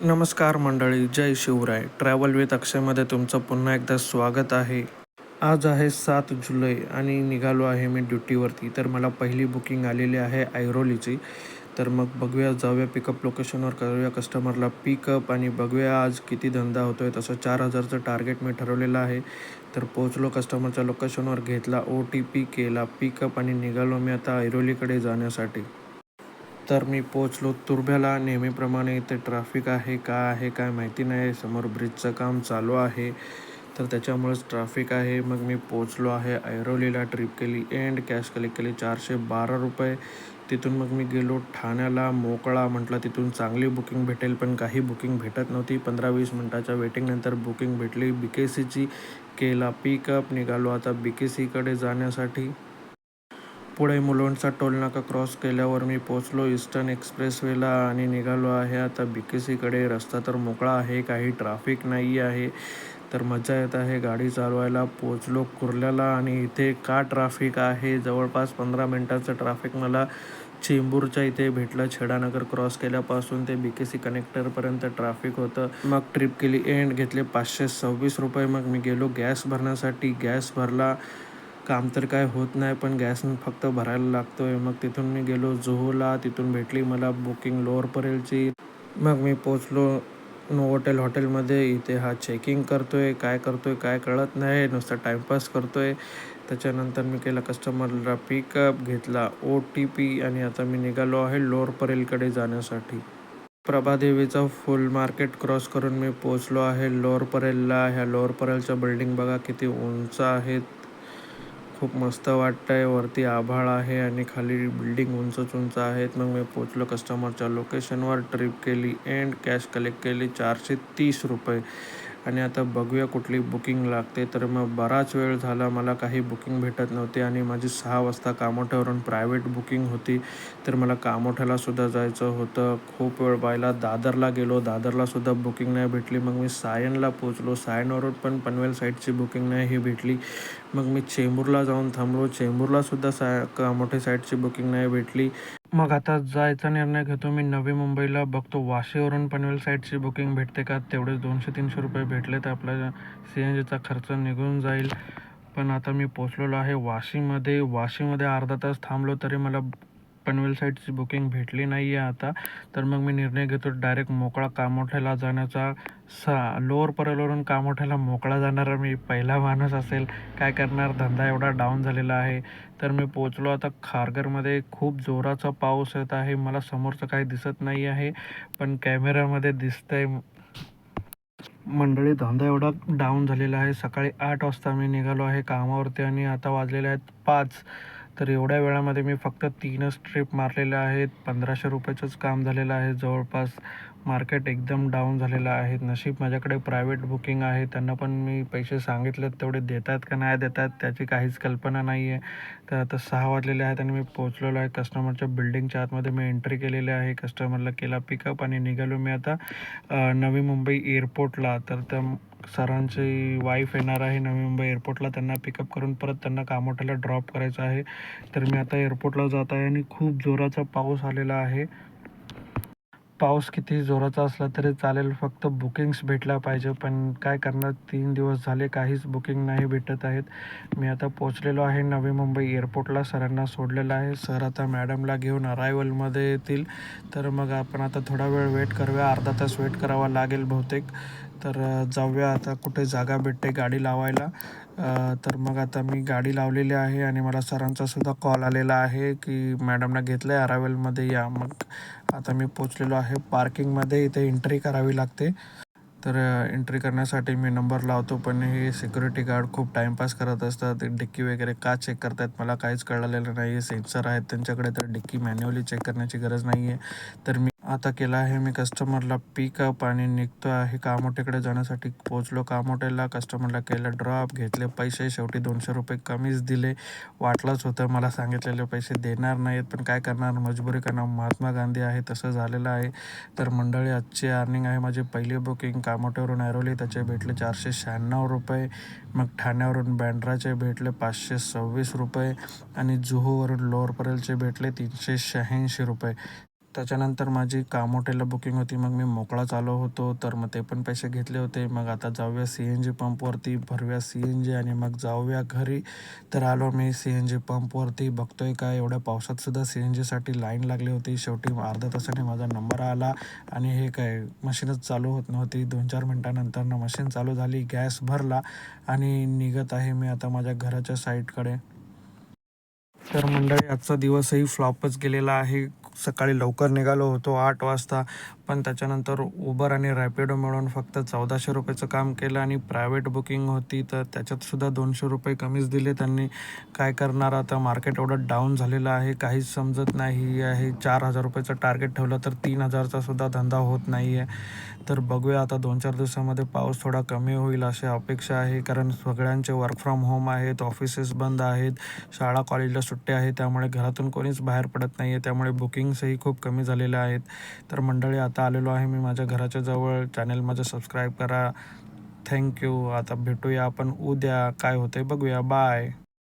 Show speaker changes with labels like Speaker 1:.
Speaker 1: नमस्कार मंडळी, जय Shivray. Travel with अक्षयमध्ये तुमचं पुन्हा एकदा स्वागत आहे. आज आहे 7 जुलै आणि निघालो आहे मी ड्युटीवरती. तर मला पहिली बुकिंग आलेली आहे ऐरोलीची. तर मग बघूया, जाऊया पिकअप लोकेशनवर, करूया कस्टमरला पिकअप आणि बघूया आज किती धंदा होतो आहे. तसं 4,000चं टार्गेट मी ठरवलेलं आहे. तर पोचलो कस्टमरच्या लोकेशनवर, घेतला OTP, केला पिकअप आणि निघालो मी आता ऐरोलीकडे जाण्यासाठी. तर मी पोचलो तुर्भ्याला. नेहमीप्रमाणे इथे ट्रॅफिक आहे का आहे काय माहिती नाही. समोर ब्रिजचं काम चालू आहे, तर त्याच्यामुळेच ट्रॅफिक आहे. मग मी पोचलो आहे ऐरोलीला. ट्रिप केली एंड कॅश कलेक्ट केली ₹412. तिथून मग मी गेलो ठाण्याला. मोकळा म्हटलं तिथून चांगली बुकिंग भेटेल, पण काही बुकिंग भेटत नव्हती. 15-20 मिनटाच्या वेटिंगनंतर बुकिंग भेटली BKCची. केला पिकअप. निघालो आता BKCकडे जाण्यासाठी. पुढे मुलुंडचा टोलनाका क्रॉस केल्यावर मी पोचलो ईस्टर्न एक्सप्रेसवेला आणि निघालो आहे आता BKCकडे. रस्ता तर मोकळा आहे, काही ट्रॅफिक नाही आहे, तर मजा येत आहे गाडी चालवायला. पोचलो कुर्ल्याला आणि इथे का ट्रॅफिक आहे, जवळपास 15 मिनटाचं ट्रॅफिक मला चेंबूरच्या इथे भेटलं. छेडानगर क्रॉस केल्यापासून ते BKC कनेक्टरपर्यंत ट्रॅफिक होतं. मग ट्रिप केली एंड घेतले ₹526. मग मी गेलो गॅस भरण्यासाठी. गॅस भरला. काम तर काय होत नाही, पण गॅस फक्त भरायला लागतो आहे. मग तिथून मी गेलो जुहूला. तिथून भेटली मला बुकिंग लोअर परेलची. मग मी पोचलो नोवोटेल हॉटेलमध्ये. इथे हा चेकिंग करतो आहे, काय कळत नाही, नुसता टाईमपास करतो आहे. त्याच्यानंतर मी केला कस्टमरला पिकअप, घेतला OTP आणि आता मी निघालो आहे लोअर परेलकडे जाण्यासाठी. प्रभादेवीचा फुल मार्केट क्रॉस करून मी पोचलो आहे लोअर परेलला. ह्या लोअर परेलच्या बिल्डिंग बघा किती उंच आहेत, खूप मस्त वाटतं आहे. वरती आभाळ आहे आणि खाली बिल्डिंग उंचच उंच आहेत. मग मी पोचलो कस्टमरच्या लोकेशनवर. ट्रिप केली एंड कॅश कलेक्ट केली ₹430. आणि आता बघूया कुठली बुकिंग लागते. तर मग बराच वेळ झाला, मला काही बुकिंग भेटत नव्हते आणि माझी 6 वाजता कामोठ्यावरून प्रायव्हेट बुकिंग होती. तर मला कामोठ्यालासुद्धा जायचं होतं. खूप वेळ पाहिला. दादरला गेलो, दादरलासुद्धा बुकिंग नाही भेटली. मग मी सायनला पोचलो. सायनवरून पण पनवेल साईडची बुकिंग नाही भेटली. मग मी चेंबूरला जाऊन थांबलो. चेंबूरलासुद्धा कामोठे साईडची बुकिंग नाही भेटली. मग आता जायचा निर्णय घेतो मी नवी मुंबईला. बघतो वाशीवरून पनवेल साईडची बुकिंग भेटते का. तेवढेच ₹200-300 भेटले तर आपला CNGचा खर्च निघून जाईल. पण आता मी पोचलेलो आहे वाशीमध्ये अर्धा तास थांबलो तरी मला पनवेल साईडची बुकिंग भेटली नाही आहे आता. तर मग मी निर्णय घेतो डायरेक्ट मोकळा कामोठ्याला जाण्याचा. लोअर परेलवरून कामोठ्याला मोकळा जाणारा मी पहिला माणूस असेल. काय करणार, धंदा एवढा डाऊन झालेला आहे. तर मी पोचलो आता खारघरमध्ये. खूप जोराचा पाऊस येत आहे. मला समोरचं काही दिसत नाही आहे, पण कॅमेऱ्यामध्ये दिसतंय. मंडळी, धंदा एवढा डाऊन झालेला आहे. सकाळी 8 वाजता मी निघालो आहे कामावरती आणि आता वाजलेले आहेत 5. तर एवढ्या वेळामध्ये मी फक्त 3च ट्रिप मारलेल्या आहेत. ₹1,500चंच काम झालेलं आहे जवळपास. मार्केट एकदम डाऊन झालेलं आहे. नशीब माझ्याकडे प्रायव्हेट बुकिंग आहे. त्यांना पण मी पैसे सांगितले, तेवढे देत आहेत का नाही देत आहेत त्याची काहीच कल्पना नाही आहे. तर आता 6 वाजलेले आहेत आणि मी पोचलेलो आहे कस्टमरच्या बिल्डिंगच्या आतमध्ये. मी एंट्री केलेली आहे. कस्टमरला केला पिकअप आणि निघालो मी आता नवी मुंबई एअरपोर्टला. तर त्या सरांची वाईफ येणार आहे नवी मुंबई एअरपोर्टला. त्यांना पिकअप करून परत त्यांना कामोठ्याला ड्रॉप करायचं आहे. तर मी आता एअरपोर्टला जात आहे आणि खूप जोराचा पाऊस आलेला आहे. पाऊस किती जोराचा असला तरी चालेल, फक्त बुकिंग्स भेटला पाहिजे. पण काय करणार, 3 दिवस झाले काहीच बुकिंग नाही भेटत आहेत. मी आता पोचलेलो आहे नवी मुंबई एअरपोर्टला. सरांना सोडलेलं आहे. सर आता मॅडमला घेऊन अरायवलमध्ये येतील. तर मग आपण आता थोडा वेळ वेट करूया. अर्धा तास वेट करावा लागेल बहुतेक. तर जाऊया आता कुठे जागा भेटते गाडी लावायला. तर मग आता मी गाडी लावलेली आहे आणि मला सरांचासुद्धा कॉल आलेला आहे की मॅडमला घेतलं आहे अरायवलमध्ये या. मग आता मी पोचलेलो आहे पार्किंगमध्ये. इथे एंट्री करावी लागते. तर एंट्री करण्यासाठी मी नंबर लावतो, पण हे सिक्युरिटी गार्ड खूप टाईमपास करत असतात. डिक्की वगैरे का चेक करतात मला काहीच कळलेलं नाही आहे. सेन्सर आहेत त्यांच्याकडे, तर डिक्की मॅन्युअली चेक करण्याची गरज नाही आहे. तर मी आता केला आहे मी कस्टमरला पिकअप आणि निघतो आहे कामोठ्याकडे जाण्यासाठी. पोचलो कामोठ्याला. कस्टमरला केलं ड्रॉप, घेतले पैसे. शेवटी ₹200 कमीच दिले. वाटलंच होतं, मला सांगितलेले पैसे देणार नाहीत, पण काय करणार, मजबुरी करणार. महात्मा गांधी आहे तसं झालेलं आहे. तर मंडळी, आजची अर्निंग आहे माझी पहिली बुकिंग. कामोठ्यावरून ऐरोली त्याचे भेटले ₹496. मग ठाण्यावरून बँड्राचे भेटले ₹526 आणि जुहूवरून लोअर परेलचे भेटले ₹386. त्याच्यानंतर माझी काम हॉटेलला बुकिंग होती. मग मी मोकळाच आलो होतो, तर मग ते पण पैसे घेतले होते. मग आता जाऊया CNG पंपवरती, भरूया CNG आणि मग जाऊया घरी. तर आलो मी CNG पंपवरती. बघतोय काय एवढ्या पावसातसुद्धा CNGसाठी लाईन लागली होती. शेवटी अर्ध्या तासाने माझा नंबर आला आणि हे काय मशीनच चालू होत नव्हती. 2-4 मिनिटानंतर मशीन चालू झाली, गॅस भरला आणि निघत आहे मी आता माझ्या घराच्या साईडकडे. तर मंडळी आजचा दिवसही फ्लॉपच गेलेला आहे. सकाळी लवकर निघालो होतो 8 वाजता, पण त्याच्यानंतर उबर आणि रॅपिडो मिळून फक्त 1400 रुपयेचं काम केलं आणि प्रायव्हेट बुकिंग होती तर त्याच्यातसुद्धा 200 रुपये कमीच दिले त्यांनी. काय करणार आता, मार्केट एवढं डाऊन झालेलं आहे, काहीच समजत नाही आहे. 4000 रुपयेचं टार्गेट ठेवलं तर 3000चा सुद्धा धंदा होत नाही आहे. तर बघूया आता 2-4 दिवसामध्ये पाऊस थोडा कमी होईल अशी अपेक्षा आहे, कारण सगळ्यांचे वर्क फ्रॉम होम आहेत, ऑफिसेस बंद आहेत, शाळा कॉलेजला सुट्ट्या आहेत, त्यामुळे घरातून कोणीच बाहेर पडत नाही आहे. त्यामुळे बुकिंग्सही खूप कमी झालेल्या आहेत. तर मंडळी आता आलेलो आहे मी माझ्या घराच्या जवळ. चॅनल माझं सबस्क्राईब करा. थँक्यू. आता भेटूया आपण उद्या. काय होतंय बघूया. बाय.